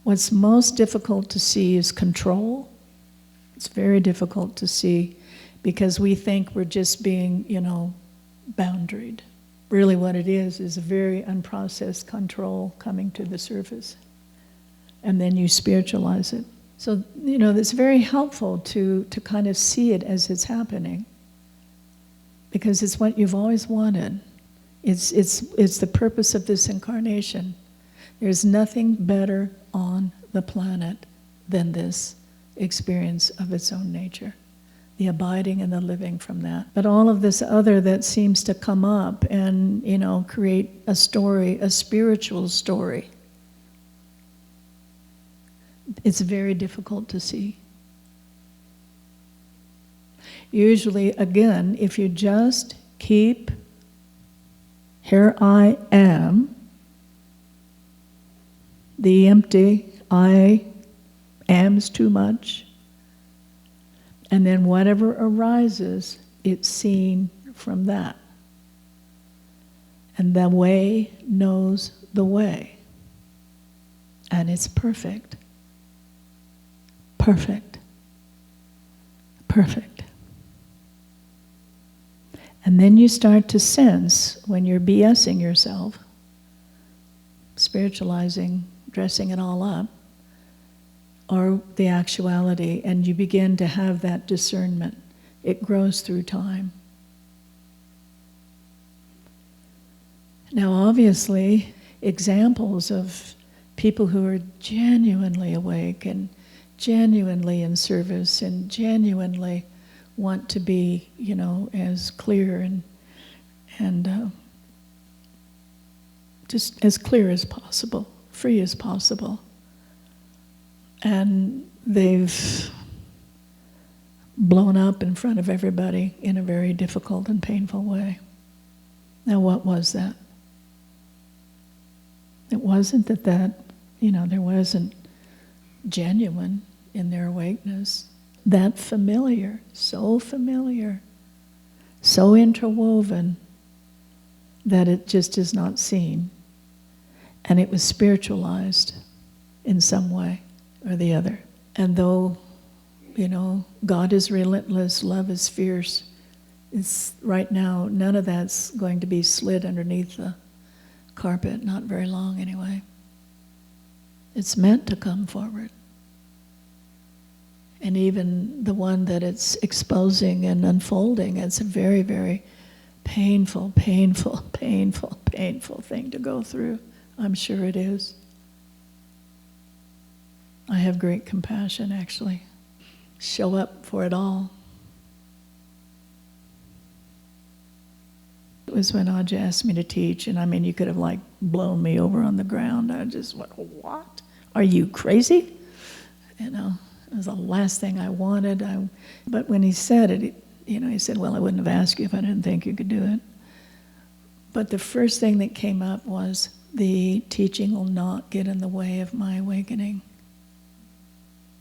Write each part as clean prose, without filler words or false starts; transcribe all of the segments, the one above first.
What's most difficult to see is control. It's very difficult to see because we think we're just being, boundaried. Really what it is a very unprocessed control coming to the surface. And then you spiritualize it. So, it's very helpful to kind of see it as it's happening. Because it's what you've always wanted. It's the purpose of this incarnation. There's nothing better on the planet than this experience of its own nature. The abiding and the living from that. But all of this other that seems to come up and, create a story, a spiritual story, it's very difficult to see. Usually, again, if you just keep, here I am, the empty, I am's too much, and then whatever arises, it's seen from that. And the way knows the way. And it's perfect. Perfect. Perfect. And then you start to sense when you're BSing yourself, spiritualizing, dressing it all up, or the actuality, and you begin to have that discernment. It grows through time. Now, obviously, examples of people who are genuinely awake and genuinely in service and genuinely want to be, as clear and just as clear as possible, free as possible. And they've blown up in front of everybody in a very difficult and painful way. Now, what was that? It wasn't that there wasn't genuine in their awakeness. That familiar, so interwoven that it just is not seen. And it was spiritualized in some way or the other. And though, God is relentless, love is fierce, it's right now, none of that's going to be slid underneath the carpet, not very long anyway. It's meant to come forward. And even the one that it's exposing and unfolding, it's a very, very painful thing to go through. I'm sure it is. I have great compassion, actually. Show up for it all. It was when Ajahn asked me to teach, and you could have blown me over on the ground. I just went, what? Are you crazy? It was the last thing I wanted. But when he said it, he said, well, I wouldn't have asked you if I didn't think you could do it. But the first thing that came up was, the teaching will not get in the way of my awakening.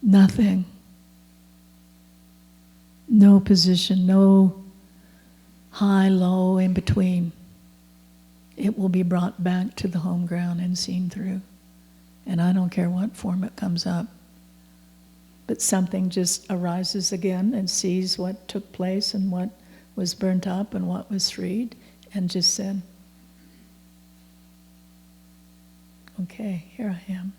Nothing. No position, no high, low, in between. It will be brought back to the home ground and seen through. And I don't care what form it comes up. But something just arises again and sees what took place and what was burnt up and what was freed, and just said, okay, here I am.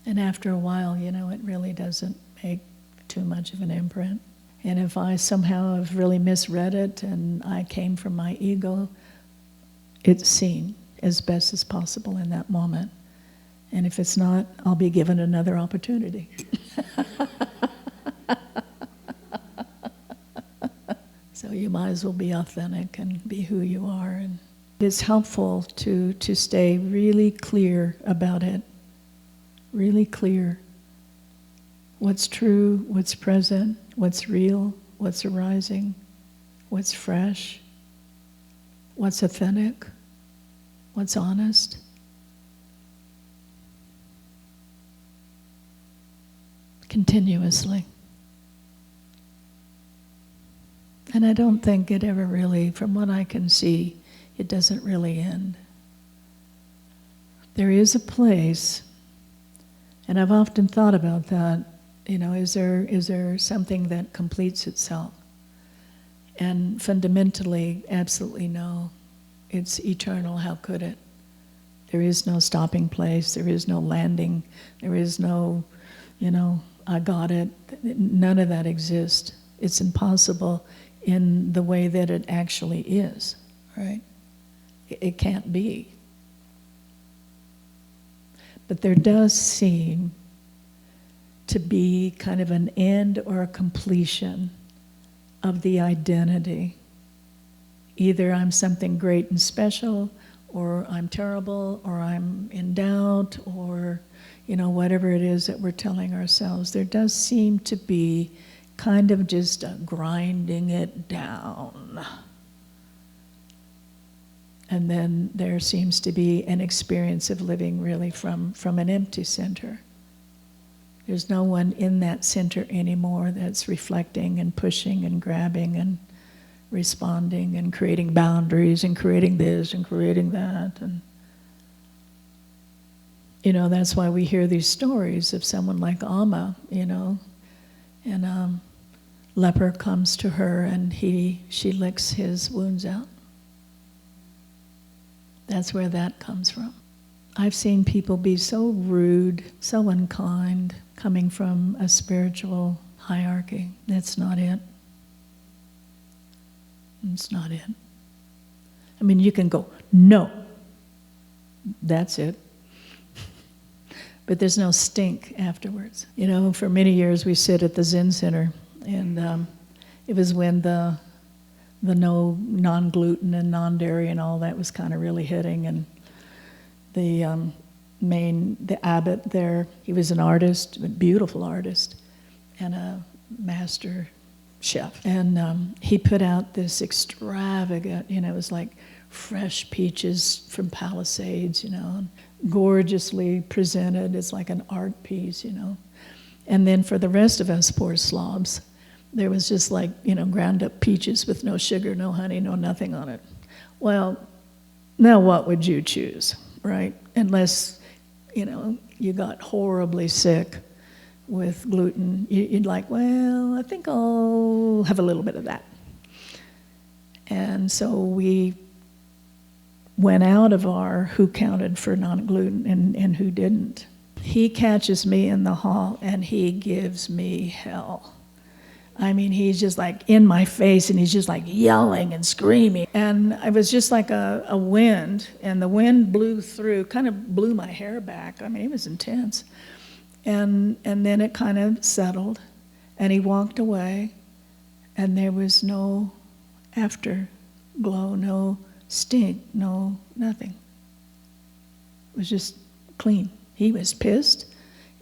And after a while, it really doesn't make too much of an imprint. And if I somehow have really misread it and I came from my ego, it's seen as best as possible in that moment. And if it's not, I'll be given another opportunity. So you might as well be authentic and be who you are. And it's helpful to stay really clear about it. Really clear. What's true, what's present, what's real, what's arising, what's fresh, what's authentic, what's honest. Continuously. And I don't think it ever really, from what I can see, it doesn't really end. There is a place, and I've often thought about that, is there something that completes itself? And fundamentally, absolutely no. It's eternal, how could it? There is no stopping place, there is no landing, there is no, I got it. None of that exists. It's impossible in the way that it actually is, right? It can't be. But there does seem to be kind of an end or a completion of the identity. Either I'm something great and special, or I'm terrible, or I'm in doubt, or whatever it is that we're telling ourselves. There does seem to be kind of just a grinding it down. And then there seems to be an experience of living really from an empty center. There's no one in that center anymore that's reflecting and pushing and grabbing and responding and creating boundaries and creating this and creating that. And that's why we hear these stories of someone like Amma, and leper comes to her and she licks his wounds out. That's where that comes from. I've seen people be so rude, so unkind, coming from a spiritual hierarchy. That's not it. It's not it. I mean, you can go, no, that's it. But there's no stink afterwards. For many years we sit at the Zen Center, and it was when the no non-gluten and non-dairy and all that was kind of really hitting, and the abbot there, he was an artist, a beautiful artist, and a master chef. And he put out this extravagant, it was like fresh peaches from Palisades, and gorgeously presented. It's like an art piece, And then for the rest of us poor slobs, there was just like, ground up peaches with no sugar, no honey, no nothing on it. Well, now what would you choose, right? Unless, you got horribly sick with gluten, you'd like, well, I think I'll have a little bit of that. And so we went out of our who counted for non-gluten and who didn't. He catches me in the hall and he gives me hell. I mean, he's just like in my face and he's just like yelling and screaming. And it was just like a wind, and the wind blew through, kind of blew my hair back. I mean, it was intense. And then it kind of settled, and he walked away, and there was no afterglow, no stink, no nothing. It was just clean. He was pissed,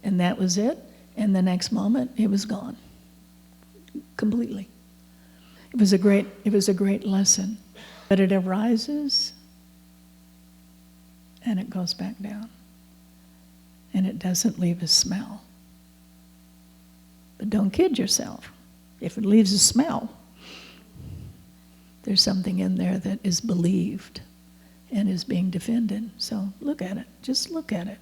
and that was it. And the next moment, it was gone. Completely. It was a great lesson. But it arises and it goes back down. And it doesn't leave a smell. But don't kid yourself. If it leaves a smell, there's something in there that is believed and is being defended. So look at it. Just look at it.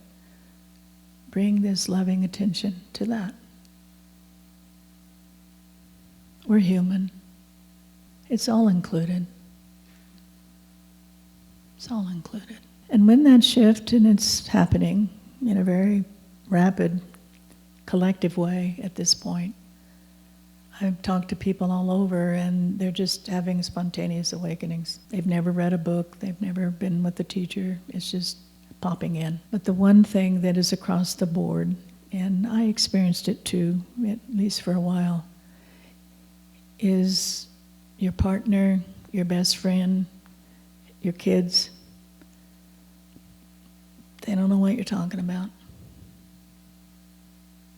Bring this loving attention to that. We're human. It's all included. It's all included. And when that shift, and it's happening in a very rapid, collective way at this point, I've talked to people all over, and they're just having spontaneous awakenings. They've never read a book. They've never been with a teacher. It's just popping in. But the one thing that is across the board, and I experienced it too, at least for a while, is your partner, your best friend, your kids. They don't know what you're talking about.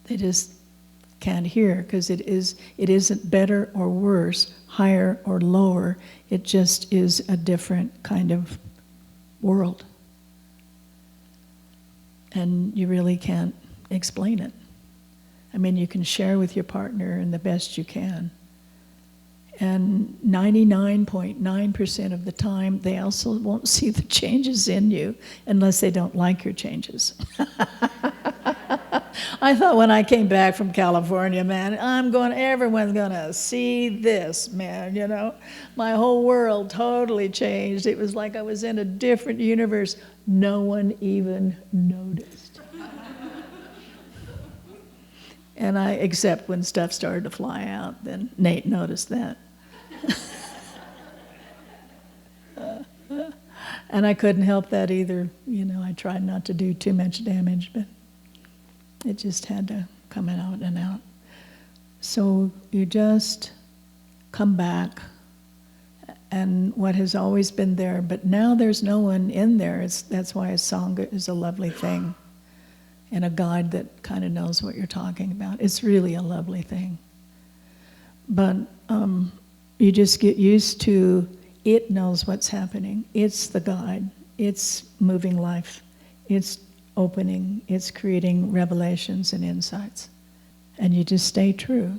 They just can't hear, because it isn't better or worse, higher or lower. It just is a different kind of world. And you really can't explain it. I mean, you can share with your partner in the best you can. And 99.9% of the time, they also won't see the changes in you unless they don't like your changes. I thought when I came back from California, man, everyone's gonna see this, man, you know? My whole world totally changed. It was like I was in a different universe. No one even noticed. And except when stuff started to fly out, then Nate noticed that. And I couldn't help that either. You know, I tried not to do too much damage, but it just had to come out and out. So you just come back, and what has always been there, but now there's no one in there. That's why a Sangha is a lovely thing, and a guide that kind of knows what you're talking about. It's really a lovely thing. But you just get used to it knows what's happening. It's the guide. It's moving life. It's opening. It's creating revelations and insights. And you just stay true.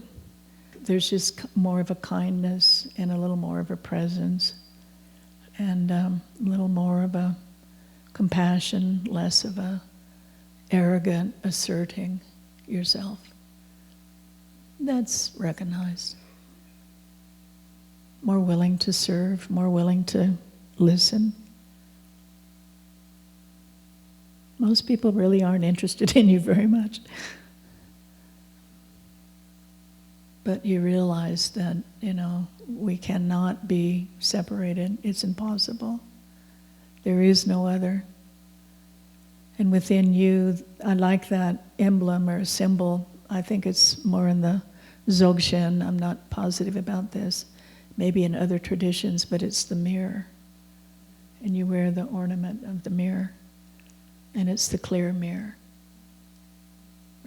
There's just more of a kindness and a little more of a presence and a little more of a compassion, less of a arrogant asserting yourself. That's recognized. More willing to serve, more willing to listen. Most people really aren't interested in you very much. But you realize that, you know, we cannot be separated. It's impossible. There is no other. And within you, I like that emblem or symbol. I think it's more in the Dzogchen. I'm not positive about this. Maybe in other traditions, but it's the mirror. And you wear the ornament of the mirror. And it's the clear mirror.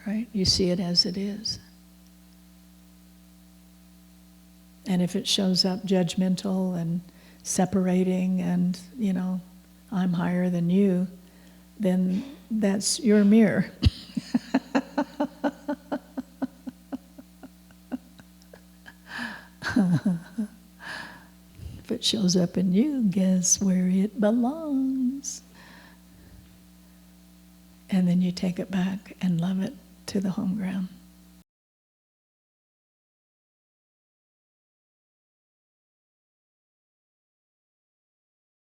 Right? You see it as it is. And if it shows up judgmental and separating and, you know, I'm higher than you, then that's your mirror. If it shows up in you, guess where it belongs? And then you take it back and love it to the home ground.